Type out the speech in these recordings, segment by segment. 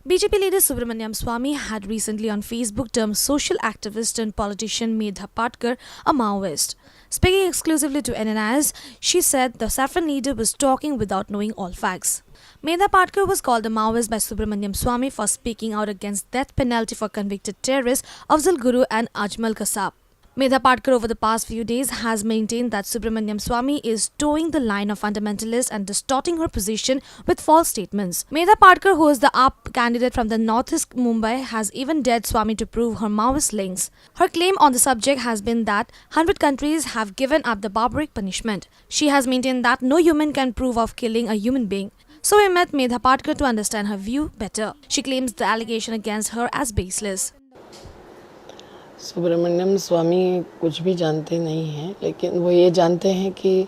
BJP leader Subramaniam Swamy had recently on Facebook termed social activist and politician Medha Patkar a Maoist. Speaking exclusively to NNIS, she said the saffron leader was talking without knowing all facts. Medha Patkar was called a Maoist by Subramaniam Swamy for speaking out against death penalty for convicted terrorists Afzal Guru and Ajmal Kasab. Medha Patkar over the past few days has maintained that Subramaniam Swamy is towing the line of fundamentalists and distorting her position with false statements. Medha Patkar, who is the AAP candidate from the northeast Mumbai, has even dared Swamy to prove her Maoist links. Her claim on the subject has been that 100 countries have given up the barbaric punishment. She has maintained that no human can prove of killing a human being. So we met Medha Patkar to understand her view better. She claims the allegation against her as baseless. Subramaniam स्वामी कुछ भी जानते नहीं हैं, लेकिन वो ये जानते हैं कि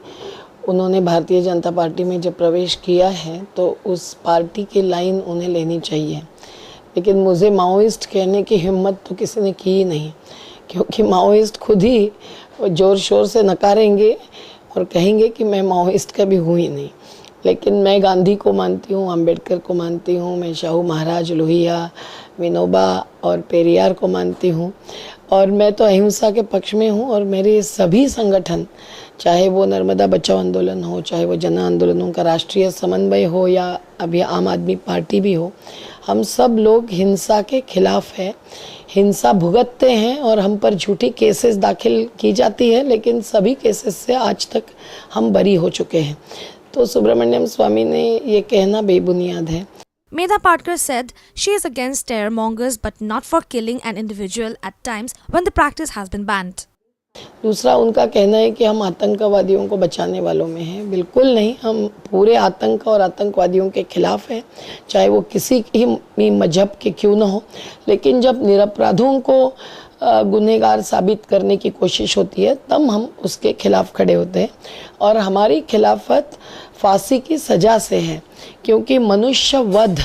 उन्होंने भारतीय जनता पार्टी में जब प्रवेश किया है तो उस पार्टी की लाइन उन्हें लेनी चाहिए। लेकिन मुझे माओइस्ट कहने की हिम्मत तो किसी ने की ही नहीं, क्योंकि माओइस्ट खुद ही ज़ोर शोर से नकारेंगे और कहेंगे कि मैं माओइस्ट कभी हुई ही नहीं। लेकिन मैं गांधी को मानती हूँ, अंबेडकर को मानती हूँ, मैं शाहू महाराज, लोहिया, विनोबा और पेरियार को मानती हूँ और मैं तो अहिंसा के पक्ष में हूँ। और मेरे सभी संगठन, चाहे वो नर्मदा बचाओ आंदोलन हो, चाहे वो जन आंदोलनों का राष्ट्रीय समन्वय हो या अभी आम आदमी पार्टी भी हो, हम सब लोग हिंसा के खिलाफ हैं। हिंसा भुगतते हैं और हम पर झूठी केसेस दाखिल की जाती है, लेकिन सभी केसेस से आज तक हम बरी हो चुके हैं। तो सुब्रमण्यम स्वामी ने ये कहना बेबुनियाद है। Medha Patkar said she is against terrormongers but not for killing an individual at times when the practice has been banned. दूसरा उनका कहना है कि हम आतंकवादियों को बचाने वालों में हैं। बिल्कुल नहीं, हम पूरे आतंक और आतंकवादियों के खिलाफ हैं, चाहे वो किसी ही मजहब के क्यों न हो। लेकिन जब निरपराधों को गुनहगार साबित करने की कोशिश होती है तब हम उसके खिलाफ खड़े होते हैं। और हमारी खिलाफत फांसी की सज़ा से है, क्योंकि मनुष्य वध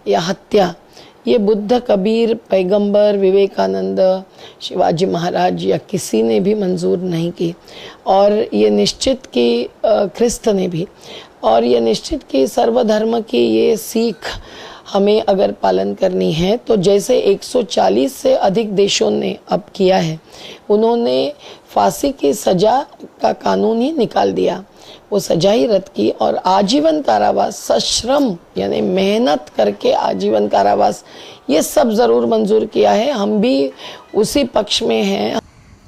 या हत्या ये बुद्ध, कबीर, पैगंबर, विवेकानंद, शिवाजी महाराज या किसी ने भी मंजूर नहीं की। और ये निश्चित कि ख्रिस्त ने भी, और ये निश्चित कि सर्वधर्म की ये सीख हमें अगर पालन करनी है तो जैसे 140 से अधिक देशों ने अब किया है, उन्होंने फांसी की सज़ा का कानून ही निकाल दिया, वो सजा ही रद्द की और आजीवन कारावास, सश्रम यानी मेहनत करके आजीवन कारावास, ये सब ज़रूर मंजूर किया है। हम भी उसी पक्ष में हैं।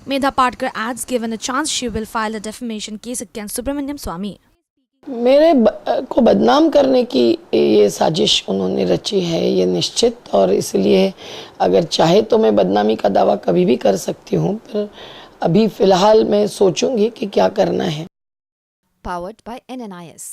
Medha Patkar adds, given a chance, she will file a defamation case against Subramaniam Swamy. मेरे को बदनाम करने की ये साजिश उन्होंने रची है, ये निश्चित। और इसलिए अगर चाहे तो मैं बदनामी का दावा कभी भी कर सकती हूँ, पर अभी फ़िलहाल मैं सोचूंगी कि क्या करना है। Powered by NNIS.